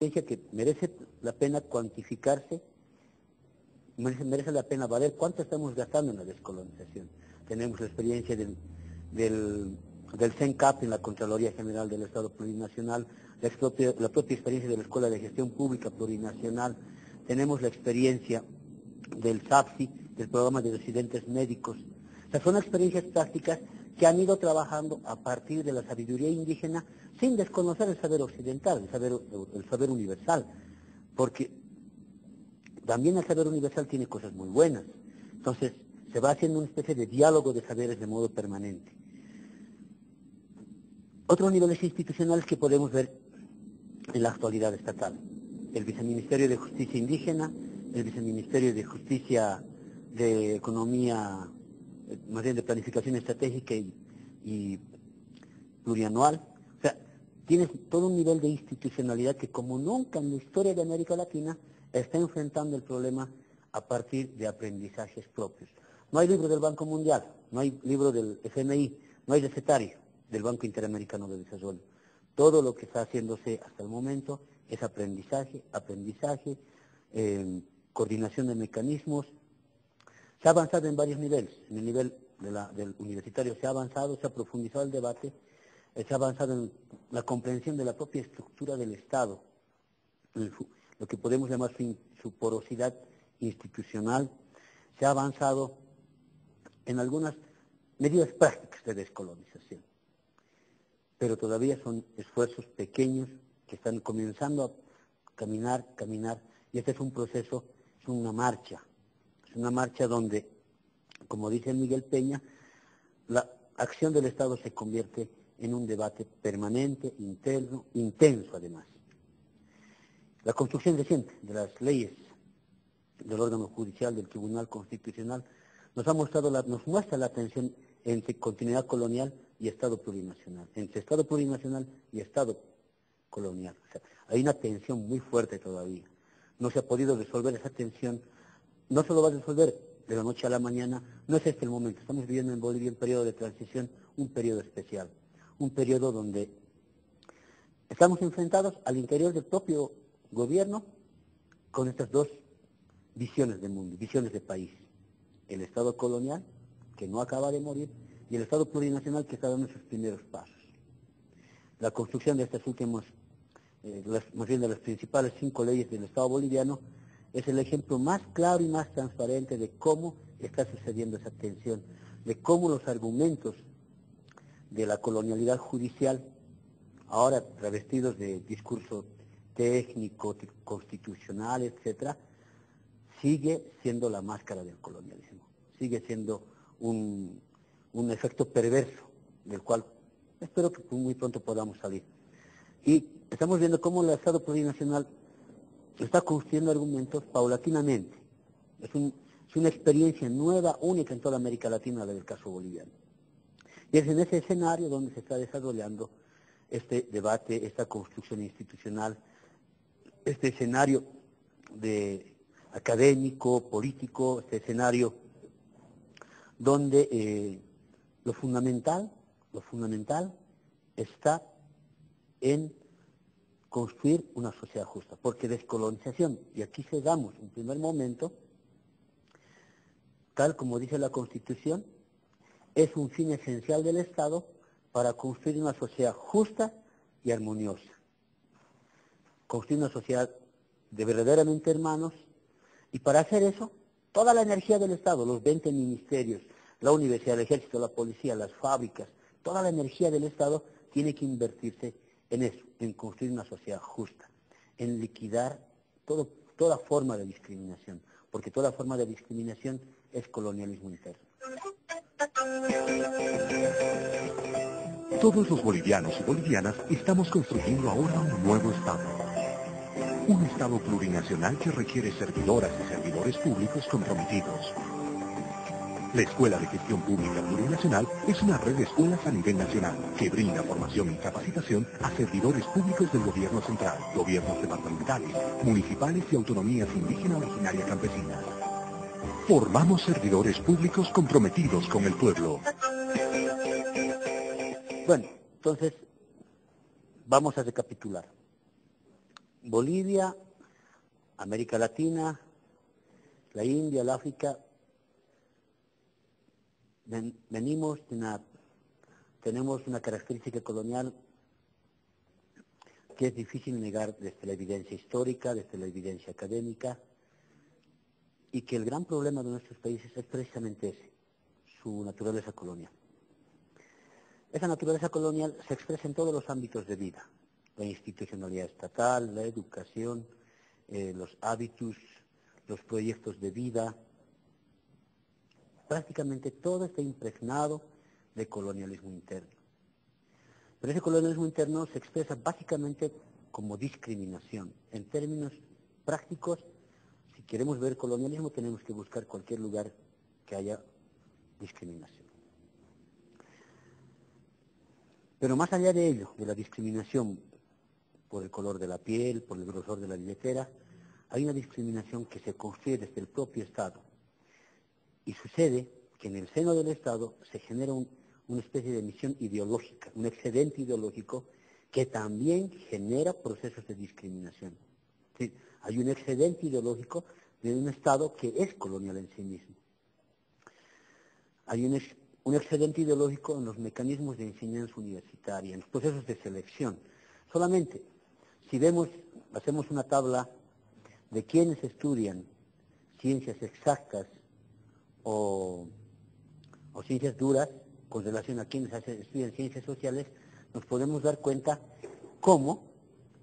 experiencia que merece la pena cuantificarse, merece la pena valer cuánto estamos gastando en la descolonización. Tenemos la experiencia del CENCAP en la Contraloría General del Estado Plurinacional, la propia experiencia de la Escuela de Gestión Pública Plurinacional, tenemos la experiencia del SAPSI, del Programa de Residentes Médicos. O sea, son experiencias prácticas que han ido trabajando a partir de la sabiduría indígena sin desconocer el saber occidental, el saber universal, porque también el saber universal tiene cosas muy buenas. Entonces, se va haciendo una especie de diálogo de saberes de modo permanente. Otros niveles institucionales que podemos ver en la actualidad estatal: el Viceministerio de Justicia Indígena, el Viceministerio de Justicia de Economía, más bien de Planificación Estratégica y Plurianual. O sea, tienes todo un nivel de institucionalidad que como nunca en la historia de América Latina está enfrentando el problema a partir de aprendizajes propios. No hay libro del Banco Mundial, no hay libro del FMI, no hay recetario del Banco Interamericano de Desarrollo. Todo lo que está haciéndose hasta el momento es aprendizaje, coordinación de mecanismos. Se ha avanzado en varios niveles. En el nivel del universitario se ha avanzado, se ha profundizado el debate, se ha avanzado en la comprensión de la propia estructura del Estado, lo que podemos llamar su porosidad institucional. Se ha avanzado en algunas medidas prácticas de descolonización, pero todavía son esfuerzos pequeños que están comenzando a caminar, y este es un proceso, es una marcha donde, como dice Miguel Peña, la acción del Estado se convierte en un debate permanente, interno, intenso además. La construcción reciente de las leyes del órgano judicial, del Tribunal Constitucional, nos muestra la tensión entre continuidad colonial y Estado plurinacional, entre Estado plurinacional y Estado colonial. O sea, hay una tensión muy fuerte todavía. No se ha podido resolver esa tensión, no se lo va a resolver de la noche a la mañana, no es este el momento. Estamos viviendo en Bolivia un periodo de transición, un periodo especial, un periodo donde estamos enfrentados al interior del propio gobierno con estas dos visiones de mundo, visiones de país: el Estado colonial, que no acaba de morir, y el Estado plurinacional, que está dando sus primeros pasos. La construcción de estas últimas, más bien de las principales 5 leyes del Estado boliviano, es el ejemplo más claro y más transparente de cómo está sucediendo esa tensión, de cómo los argumentos de la colonialidad judicial, ahora travestidos de discurso técnico, constitucional, etcétera, sigue siendo la máscara del colonialismo, sigue siendo un efecto perverso del cual espero que muy pronto podamos salir. Y estamos viendo cómo el Estado plurinacional está construyendo argumentos paulatinamente. Es una experiencia nueva, única en toda América Latina, la del caso boliviano. Y es en ese escenario donde se está desarrollando este debate, esta construcción institucional, este escenario académico, político, este escenario donde lo fundamental está en construir una sociedad justa, porque descolonización, y aquí cedamos un primer momento, tal como dice la Constitución, es un fin esencial del Estado para construir una sociedad justa y armoniosa, construir una sociedad de verdaderamente hermanos, y para hacer eso, toda la energía del Estado, los 20 ministerios, la universidad, el ejército, la policía, las fábricas, toda la energía del Estado tiene que invertirse en eso, en construir una sociedad justa, en liquidar toda forma de discriminación, porque toda forma de discriminación es colonialismo interno. Todos los bolivianos y bolivianas estamos construyendo ahora un nuevo Estado. Un Estado plurinacional que requiere servidoras y servidores públicos comprometidos. La Escuela de Gestión Pública Plurinacional es una red de escuelas a nivel nacional que brinda formación y capacitación a servidores públicos del gobierno central, gobiernos departamentales, municipales y autonomías indígena originaria campesinas. Formamos servidores públicos comprometidos con el pueblo. Bueno, entonces, vamos a recapitular. Bolivia, América Latina, la India, el África, tenemos una característica colonial que es difícil negar desde la evidencia histórica, desde la evidencia académica, y que el gran problema de nuestros países es precisamente ese, su naturaleza colonial. Esa naturaleza colonial se expresa en todos los ámbitos de vida, la institucionalidad estatal, la educación, los hábitos, los proyectos de vida. Prácticamente todo está impregnado de colonialismo interno. Pero ese colonialismo interno se expresa básicamente como discriminación. En términos prácticos, si queremos ver colonialismo, tenemos que buscar cualquier lugar que haya discriminación. Pero más allá de ello, de la discriminación por el color de la piel, por el grosor de la billetera, hay una discriminación que se construye desde el propio Estado. Y sucede que en el seno del Estado se genera una especie de misión ideológica, un excedente ideológico que también genera procesos de discriminación. ¿Sí? Hay un excedente ideológico de un Estado que es colonial en sí mismo. Hay un excedente ideológico en los mecanismos de enseñanza universitaria, en los procesos de selección. Solamente, si hacemos una tabla de quienes estudian ciencias exactas o ciencias duras, con relación a quienes estudian ciencias sociales, nos podemos dar cuenta cómo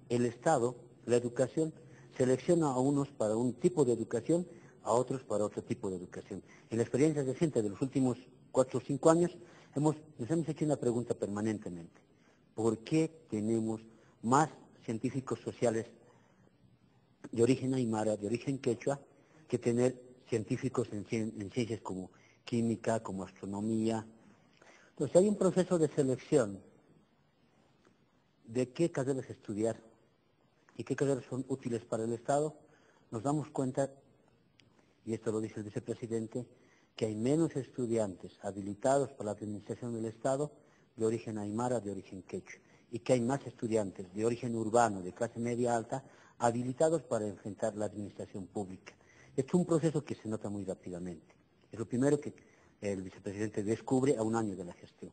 el Estado, la educación, selecciona a unos para un tipo de educación, a otros para otro tipo de educación. En la experiencia reciente de los últimos 4 o 5 años, nos hemos hecho una pregunta permanentemente. ¿Por qué tenemos más científicos sociales de origen aymara, de origen quechua, que tener científicos en ciencias como química, como astronomía? Entonces hay un proceso de selección de qué carreras estudiar y qué carreras son útiles para el Estado. Nos damos cuenta, y esto lo dice el vicepresidente, que hay menos estudiantes habilitados para la administración del Estado de origen aymara, de origen quechua, y que hay más estudiantes de origen urbano, de clase media alta, habilitados para enfrentar la administración pública. Esto es un proceso que se nota muy rápidamente. Es lo primero que el vicepresidente descubre a un año de la gestión.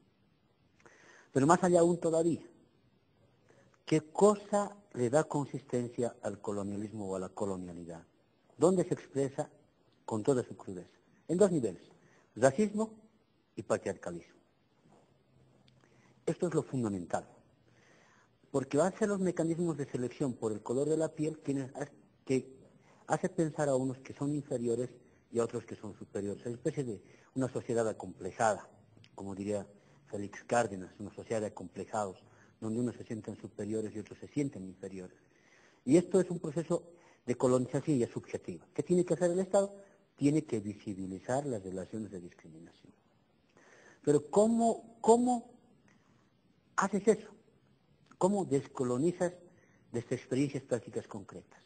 Pero más allá aún todavía, ¿qué cosa le da consistencia al colonialismo o a la colonialidad? ¿Dónde se expresa con toda su crudeza? En 2 niveles, racismo y patriarcalismo. Esto es lo fundamental, porque va a ser los mecanismos de selección por el color de la piel que hace pensar a unos que son inferiores y a otros que son superiores. Es una especie de una sociedad acomplejada, como diría Félix Cárdenas, una sociedad de acomplejados, donde unos se sienten superiores y otros se sienten inferiores. Y esto es un proceso de colonización ya subjetiva. ¿Qué tiene que hacer el Estado? Tiene que visibilizar las relaciones de discriminación. Pero ¿cómo haces eso? ¿Cómo descolonizas desde experiencias prácticas concretas?